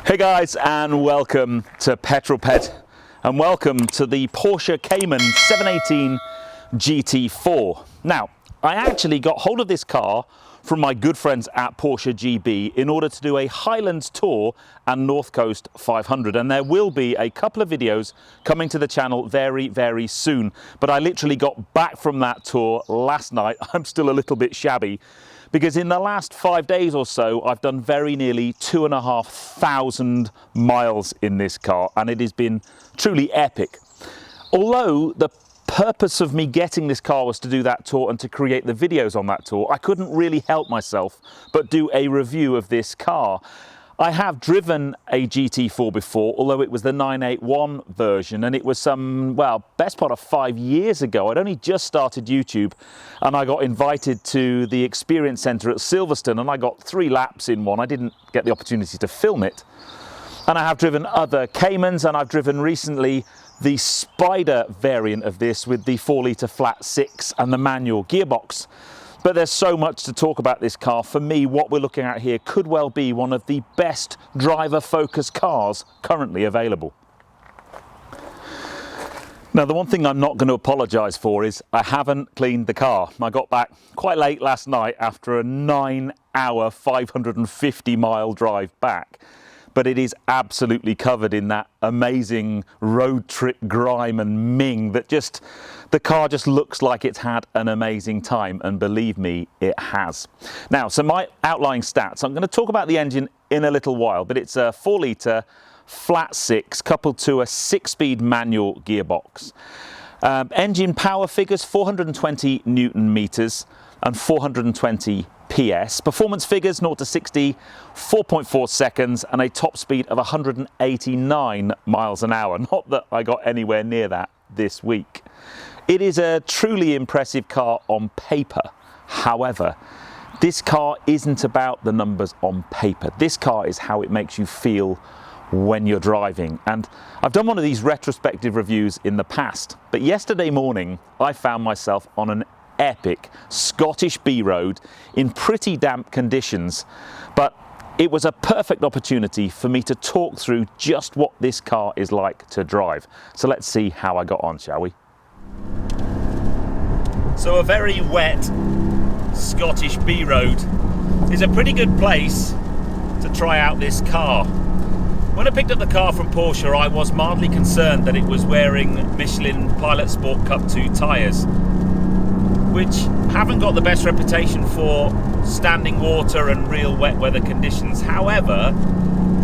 Hey guys, and welcome to Petrol Pet, and welcome to the Porsche Cayman 718 GT4. Now, I actually got hold of this car from my good friends at Porsche GB in order to do a Highlands tour and North Coast 500, and there will be a couple of videos coming to the channel very soon. But I literally got back from that tour last night. I'm still a little bit shabby because in the last 5 days or so I've done very nearly 2,500 miles in this car, and it has been truly epic. Although the purpose of me getting this car was to do that tour and to create the videos on that tour, I couldn't really help myself but do a review of this car. I have driven a GT4 before, although it was the 981 version, and it was some, well, best part of 5 years ago. I'd only just started YouTube and I got invited to the Experience Centre at Silverstone, and I got 3 laps in one. I didn't get the opportunity to film it. And I have driven other Caymans, and I've driven recently the Spider variant of this with the 4-litre flat 6 and the manual gearbox. But there's so much to talk about this car. For me, what we're looking at here could well be one of the best driver-focused cars currently available. Now, the one thing I'm not going to apologise for is I haven't cleaned the car. I got back quite late last night after a 9-hour, 550-mile drive back. But it is absolutely covered in that amazing road trip grime and ming that just, the car just looks like it's had an amazing time, and believe me, it has. Now, so my outlying stats, I'm going to talk about the engine in a little while, but it's a 4-litre flat 6 coupled to a 6-speed manual gearbox. Engine power figures 420 Newton meters and 420 PS. Performance figures 0 to 60, 4.4 seconds, and a top speed of 189 miles an hour. Not that I got anywhere near that this week. It is a truly impressive car on paper. However, this car isn't about the numbers on paper. This car is how it makes you feel when you're driving. And I've done one of these retrospective reviews in the past, but yesterday morning I found myself on an epic Scottish B road in pretty damp conditions, but it was a perfect opportunity for me to talk through just what this car is like to drive. So let's see how I got on, shall we? So a very wet Scottish B road is a pretty good place to try out this car. When I picked up the car from Porsche, I was mildly concerned that it was wearing Michelin Pilot Sport Cup 2 tyres, which haven't got the best reputation for standing water and real wet weather conditions. However,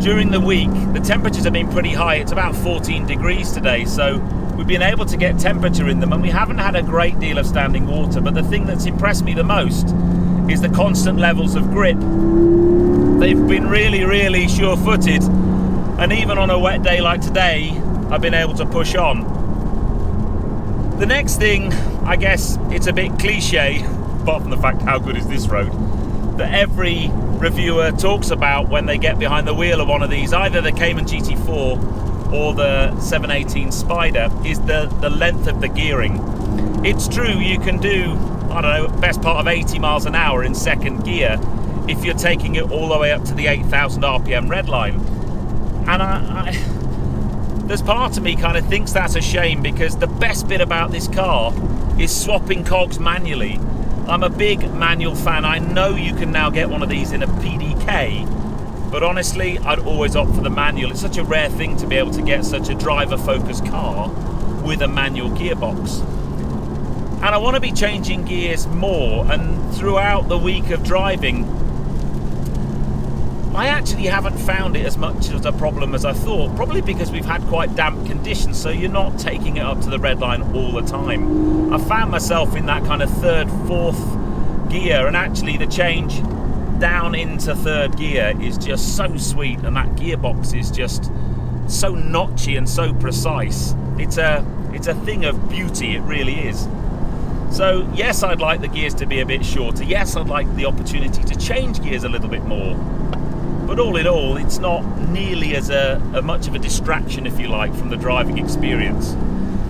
during the week, the temperatures have been pretty high. It's about 14 degrees today, so we've been able to get temperature in them, and we haven't had a great deal of standing water. But the thing that's impressed me the most is the constant levels of grip. They've been really sure-footed, and even on a wet day like today, I've been able to push on. The next thing, I guess it's a bit cliche, apart from the fact how good is this road, that every reviewer talks about when they get behind the wheel of one of these, either the Cayman GT4 or the 718 Spider, is the length of the gearing. It's true, you can do, I don't know, best part of 80 miles an hour in second gear if you're taking it all the way up to the 8,000 RPM red line. And there's part of me kind of thinks that's a shame, because the best bit about this car is swapping cogs manually. I'm a big manual fan. I know you can now get one of these in a PDK, but honestly, I'd always opt for the manual. It's such a rare thing to be able to get such a driver-focused car with a manual gearbox. And I want to be changing gears more, and throughout the week of driving, I actually haven't found it as much as a problem as I thought, probably because we've had quite damp conditions, so you're not taking it up to the red line all the time. I found myself in that kind of 3rd, 4th gear, and actually the change down into 3rd gear is just so sweet, and that gearbox is just so notchy and so precise. It's a thing of beauty, it really is. So yes, I'd like the gears to be a bit shorter. Yes, I'd like the opportunity to change gears a little bit more. But all in all, it's not nearly as much of a distraction, if you like, from the driving experience.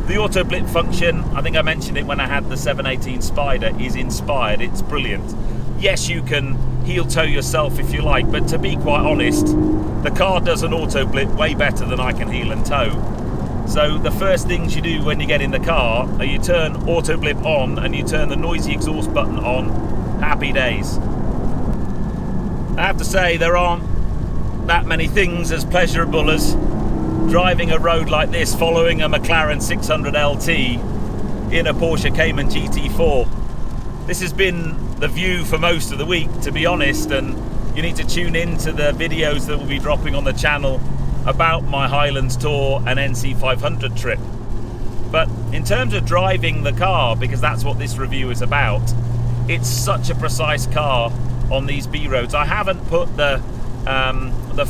The auto blip function, I think I mentioned it when I had the 718 Spider, is inspired. It's brilliant. Yes, you can heel toe yourself if you like, but to be quite honest, the car does an auto blip way better than I can heel and tow. So the first things you do when you get in the car are you turn auto blip on and you turn the noisy exhaust button on. Happy days. I have to say, there aren't that many things as pleasurable as driving a road like this following a McLaren 600 LT in a Porsche Cayman GT4. This has been the view for most of the week, to be honest, and you need to tune in to the videos that will be dropping on the channel about my Highlands tour and NC500 trip. But in terms of driving the car, because that's what this review is about, it's such a precise car on these B roads. I haven't put the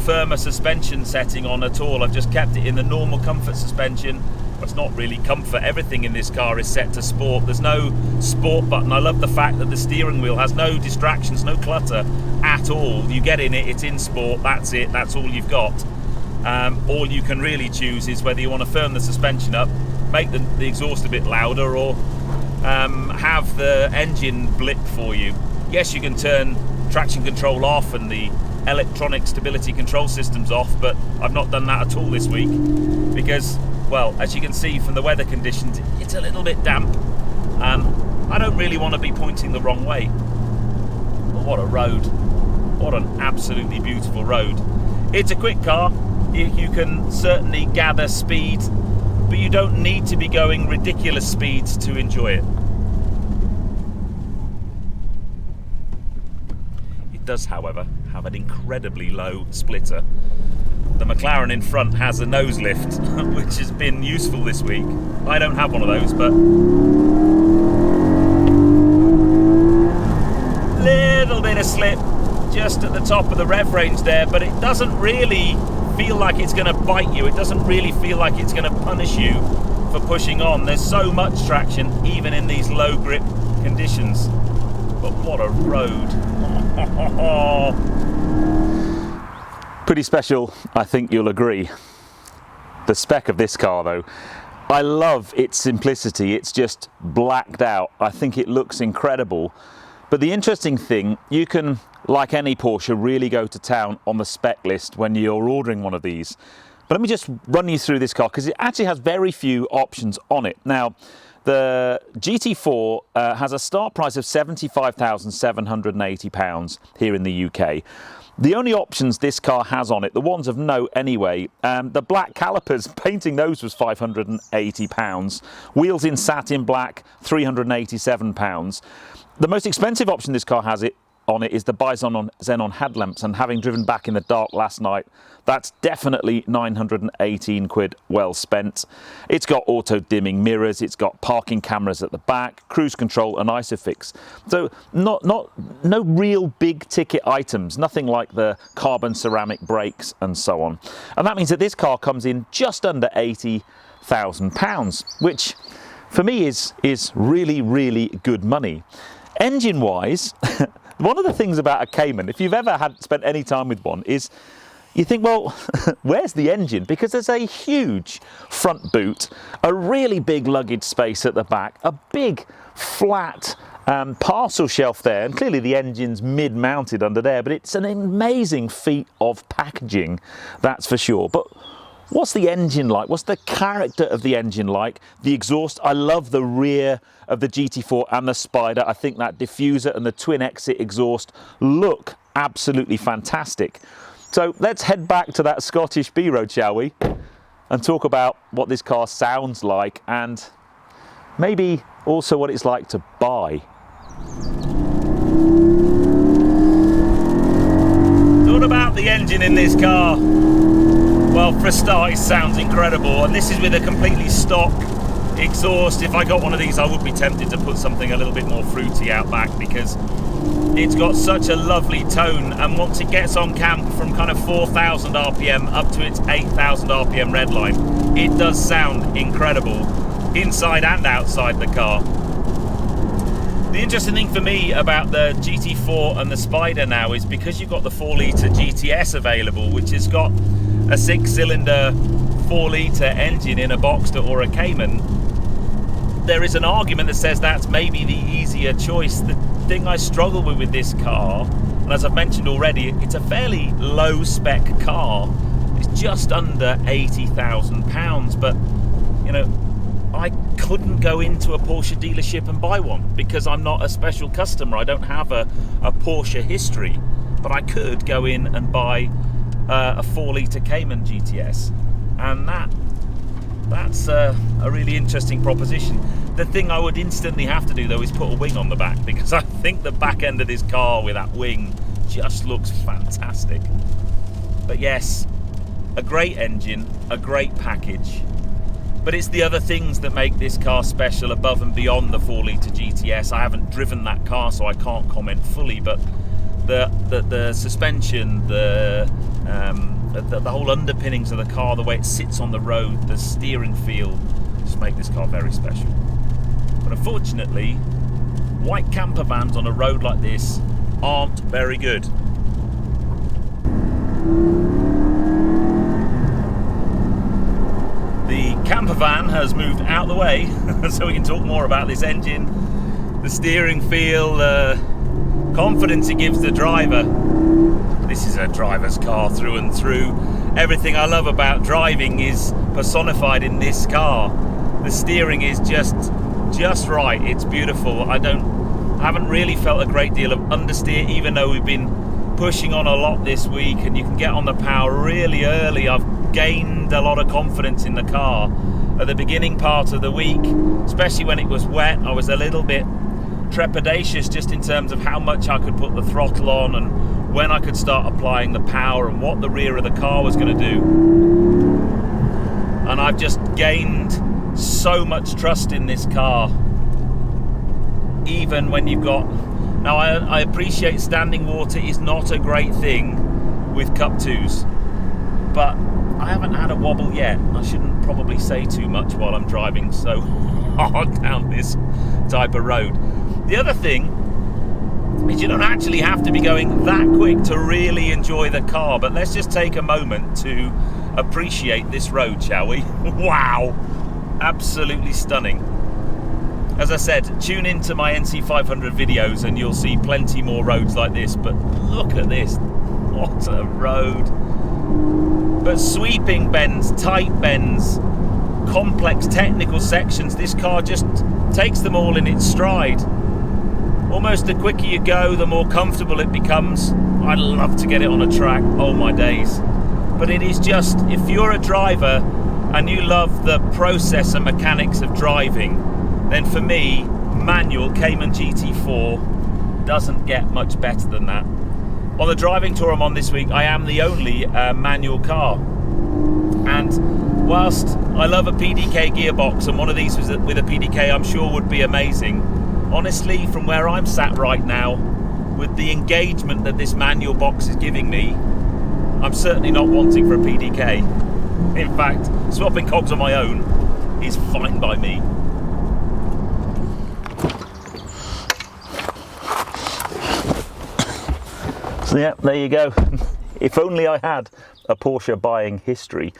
firmer suspension setting on at all. I've just kept it in the normal comfort suspension. It's not really comfort. Everything in this car is set to sport. There's no sport button. I love the fact that the steering wheel has no distractions, no clutter at all. You get in it, it's in sport, that's it, that's all you've got. All you can really choose is whether you want to firm the suspension up, make the exhaust a bit louder, or have the engine blip for you. Yes, you can turn traction control off and the electronic stability control systems off, but I've not done that at all this week because, well, as you can see from the weather conditions, it's a little bit damp. I don't really want to be pointing the wrong way. But what a road. What an absolutely beautiful road. It's a quick car. You can certainly gather speed, but you don't need to be going ridiculous speeds to enjoy it. It does, however, have an incredibly low splitter. The McLaren in front has a nose lift, which has been useful this week. I don't have one of those, but little bit of slip just at the top of the rev range there, but it doesn't really feel like it's going to bite you. It doesn't really feel like it's going to punish you for pushing on. There's so much traction even in these low grip conditions. But what a road. Pretty special, I think you'll agree. The spec of this car though, I love its simplicity. It's just blacked out. I think it looks incredible. But the interesting thing, you can, like any Porsche, really go to town on the spec list when you're ordering one of these. But let me just run you through this car because it actually has very few options on it. Now, the GT4 has a start price of £75,780 here in the UK. The only options this car has on it, the ones of note anyway, the black calipers, painting those was £580. Wheels in satin black, £387. The most expensive option this car has on it is the Xenon headlamps, and having driven back in the dark last night, that's definitely 918 quid well spent. It's got auto dimming mirrors, it's got parking cameras at the back, cruise control and ISOFIX. So no real big ticket items, nothing like the carbon ceramic brakes and so on. And that means that this car comes in just under £80,000, which for me is really, really good money. Engine wise, one of the things about a Cayman, if you've ever spent any time with one, is you think, well, where's the engine? Because there's a huge front boot, a really big luggage space at the back, a big flat parcel shelf there, and clearly the engine's mid-mounted under there, but it's an amazing feat of packaging, that's for sure. But what's the engine like? What's the character of the engine like? The exhaust, I love the rear of the GT4 and the Spider. I think that diffuser and the twin exit exhaust look absolutely fantastic. So let's head back to that Scottish B road, shall we? And talk about what this car sounds like and maybe also what it's like to buy. What about the engine in this car? Well, for a start, it sounds incredible, and this is with a completely stock exhaust. If I got one of these, I would be tempted to put something a little bit more fruity out back because it's got such a lovely tone, and once it gets on camp from kind of 4,000 RPM up to its 8,000 RPM redline, it does sound incredible inside and outside the car. The interesting thing for me about the GT4 and the Spider now is because you've got the 4-litre GTS available, which has got a 6-cylinder 4-litre engine in a Boxster or a Cayman, there is an argument that says that's maybe the easier choice. The thing I struggle with this car, and as I've mentioned already, it's a fairly low spec car. It's just under £80,000, but you know, I couldn't go into a Porsche dealership and buy one because I'm not a special customer. I don't have a Porsche history, but I could go in and buy a 4-litre Cayman GTS, and that's a really interesting proposition. The thing I would instantly have to do though is put a wing on the back, because I think the back end of this car with that wing just looks fantastic. But yes, a great engine, a great package, but it's the other things that make this car special above and beyond the 4-litre GTS. I haven't driven that car, so I can't comment fully, but the suspension, the whole underpinnings of the car, the way it sits on the road, the steering feel, just make this car very special. But unfortunately, white camper vans on a road like this aren't very good. The camper van has moved out of the way so we can talk more about this engine, the steering feel, confidence it gives the driver. This is a driver's car through and through. Everything I love about driving is personified in this car. The steering is just right. It's beautiful. I haven't really felt a great deal of understeer, even though we've been pushing on a lot this week, and you can get on the power really early. I've gained a lot of confidence in the car. At the beginning part of the week, especially when it was wet, I was a little bit trepidatious just in terms of how much I could put the throttle on and when I could start applying the power and what the rear of the car was going to do. And I've just gained so much trust in this car, even when you've got... Now I appreciate standing water is not a great thing with Cup 2s, but I haven't had a wobble yet. I shouldn't probably say too much while I'm driving so hard down this type of road. The other thing is you don't actually have to be going that quick to really enjoy the car, but let's just take a moment to appreciate this road, shall we? Wow, absolutely stunning. As I said, tune into my NC500 videos and you'll see plenty more roads like this, but look at this, what a road. But sweeping bends, tight bends, complex technical sections, this car just takes them all in its stride. Almost the quicker you go, the more comfortable it becomes. I'd love to get it on a track, oh my days. But it is just, if you're a driver and you love the process and mechanics of driving, then for me, manual Cayman GT4 doesn't get much better than that. On the driving tour I'm on this week, I am the only manual car. And whilst I love a PDK gearbox, and one of these with a PDK I'm sure would be amazing, honestly, from where I'm sat right now, with the engagement that this manual box is giving me, I'm certainly not wanting for a PDK. In fact, swapping cogs on my own is fine by me. So yeah, there you go. If only I had a Porsche buying history.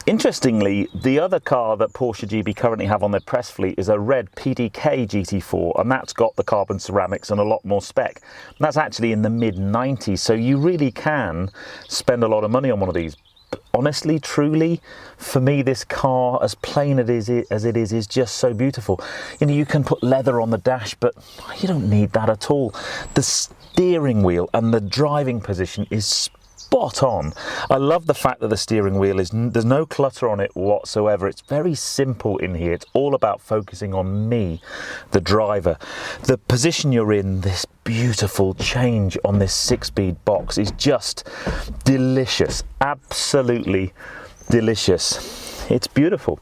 Interestingly, the other car that Porsche GB currently have on their press fleet is a red PDK GT4, and that's got the carbon ceramics and a lot more spec. And that's actually in the mid-90s, so you really can spend a lot of money on one of these. But honestly, truly, for me, this car, as plain as it is just so beautiful. You know, you can put leather on the dash, but you don't need that at all. The steering wheel and the driving position is spot on. I love the fact that the steering wheel there's no clutter on it whatsoever. It's very simple in here. It's all about focusing on me, the driver. The position you're in, this beautiful change on this 6-speed box is just delicious. Absolutely delicious. It's beautiful.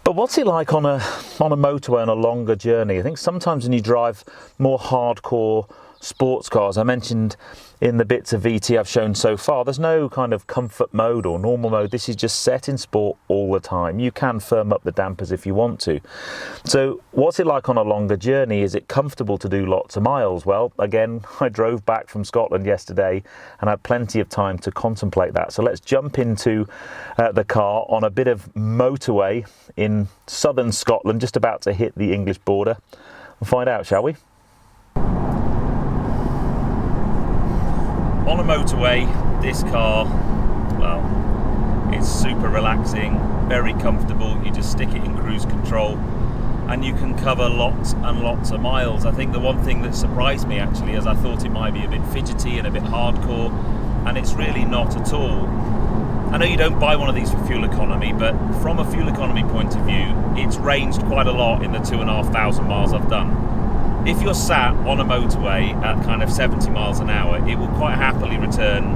But what's it like on a motorway on a longer journey? I think sometimes when you drive more hardcore sports cars. I mentioned in the bits of VT I've shown so far, there's no kind of comfort mode or normal mode. This is just set in sport all the time. You can firm up the dampers if you want to. So what's it like on a longer journey? Is it comfortable to do lots of miles? Well, again, I drove back from Scotland yesterday and had plenty of time to contemplate that. So let's jump into the car on a bit of motorway in southern Scotland, just about to hit the English border, and find out, shall we? On a motorway, this car, well, it's super relaxing, very comfortable. You just stick it in cruise control and you can cover lots and lots of miles. I think the one thing that surprised me actually is I thought it might be a bit fidgety and a bit hardcore, and it's really not at all. I know you don't buy one of these for fuel economy, but from a fuel economy point of view, it's ranged quite a lot in the 2,500 miles I've done. If you're sat on a motorway at kind of 70 miles an hour, it will quite happily return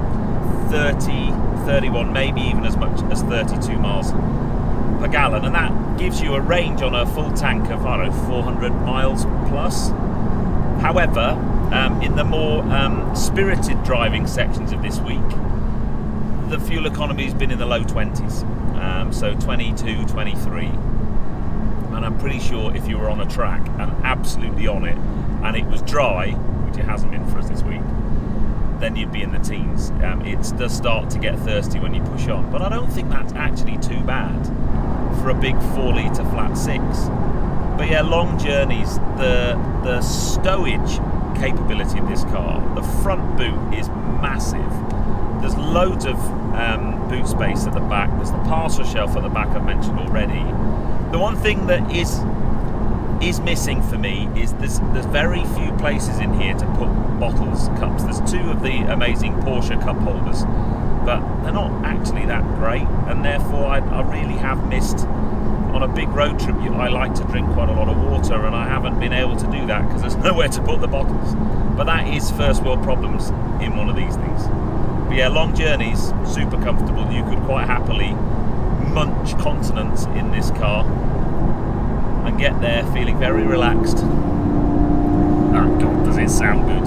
30, 31, maybe even as much as 32 miles per gallon. And that gives you a range on a full tank of, I don't know, 400 miles plus. However, in the more spirited driving sections of this week, the fuel economy has been in the low 20s, so 22, 23. And I'm pretty sure if you were on a track and absolutely on it and it was dry, which it hasn't been for us this week, then you'd be in the teens. It does start to get thirsty when you push on, but I don't think that's actually too bad for a big 4 litre flat 6. But yeah, long journeys, the stowage capability of this car, the front boot is massive. There's loads of boot space at the back. There's the parcel shelf at the back I've mentioned already. The one thing that is missing for me is there's very few places in here to put bottles, cups. There's 2 of the amazing Porsche cup holders, but they're not actually that great, and therefore I really have missed. On a big road trip, I like to drink quite a lot of water, and I haven't been able to do that because there's nowhere to put the bottles. But that is first world problems in one of these things. But yeah, long journeys, super comfortable. You could quite happily munch continents in this car and get there feeling very relaxed. Oh God, does it sound good.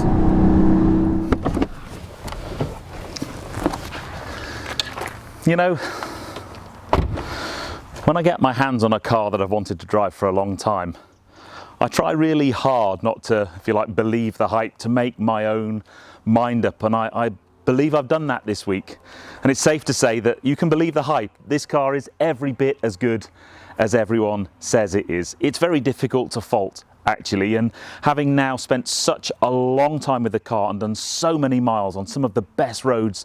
You know, when I get my hands on a car that I've wanted to drive for a long time, I try really hard not to, if you like, believe the hype, to make my own mind up, and I believe I've done that this week. And it's safe to say that you can believe the hype. This car is every bit as good as everyone says it is. It's very difficult to fault, actually, and having now spent such a long time with the car and done so many miles on some of the best roads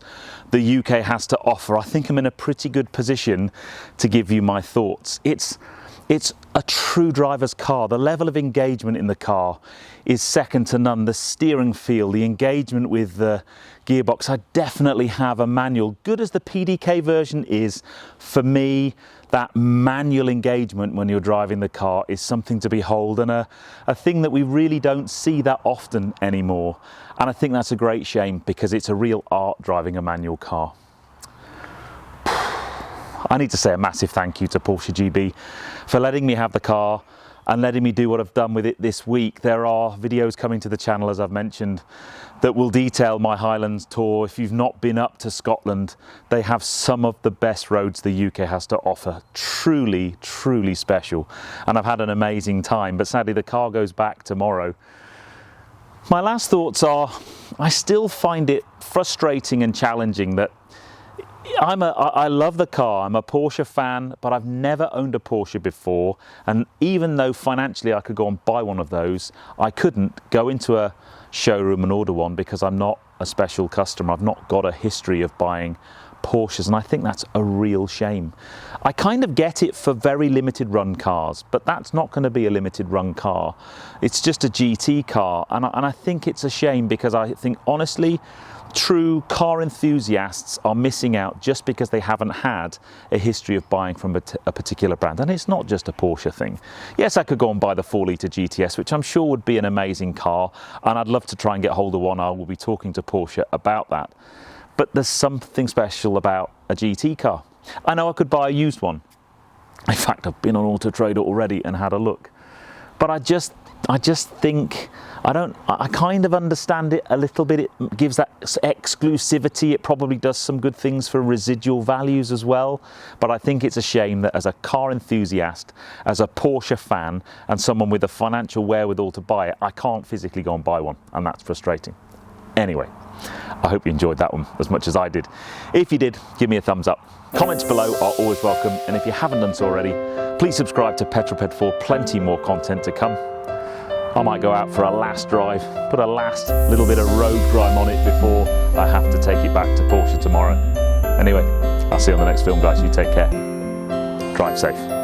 the UK has to offer, I think I'm in a pretty good position to give you my thoughts. It's a true driver's car. The level of engagement in the car is second to none. The steering feel, the engagement with the gearbox. I definitely have a manual. Good as the PDK version is, for me, that manual engagement when you're driving the car is something to behold, and a thing that we really don't see that often anymore. And I think that's a great shame, because it's a real art driving a manual car. I need to say a massive thank you to Porsche GB for letting me have the car and letting me do what I've done with it this week. There are videos coming to the channel, as I've mentioned, that will detail my Highlands tour. If you've not been up to Scotland, they have some of the best roads the UK has to offer. Truly, truly special. And I've had an amazing time, but sadly the car goes back tomorrow. My last thoughts are, I still find it frustrating and challenging that I love the car. I'm a Porsche fan, but I've never owned a Porsche before. And even though financially I could go and buy one of those, I couldn't go into a showroom and order one because I'm not a special customer. I've not got a history of buying Porsches, and I think that's a real shame. I kind of get it for very limited run cars, but that's not going to be a limited run car. It's just a GT car, and I think it's a shame, because I think honestly true car enthusiasts are missing out just because they haven't had a history of buying from a particular brand. And it's not just a Porsche thing. Yes, I could go and buy the 4-litre GTS, which I'm sure would be an amazing car, and I'd love to try and get hold of one. I will be talking to Porsche about that. But there's something special about a GT car. I know I could buy a used one. In fact, I've been on Auto Trader already and had a look. But I just think, I kind of understand it a little bit. It gives that exclusivity. It probably does some good things for residual values as well. But I think it's a shame that as a car enthusiast, as a Porsche fan, and someone with the financial wherewithal to buy it, I can't physically go and buy one, and that's frustrating. Anyway, I hope you enjoyed that one as much as I did. If you did, give me a thumbs up. Comments below are always welcome, and if you haven't done so already, please subscribe to Petrol for plenty more content to come. I might go out for a last drive, put a last little bit of road grime on it before I have to take it back to Porsche tomorrow. Anyway, I'll see you on the next film, guys. You take care. Drive safe.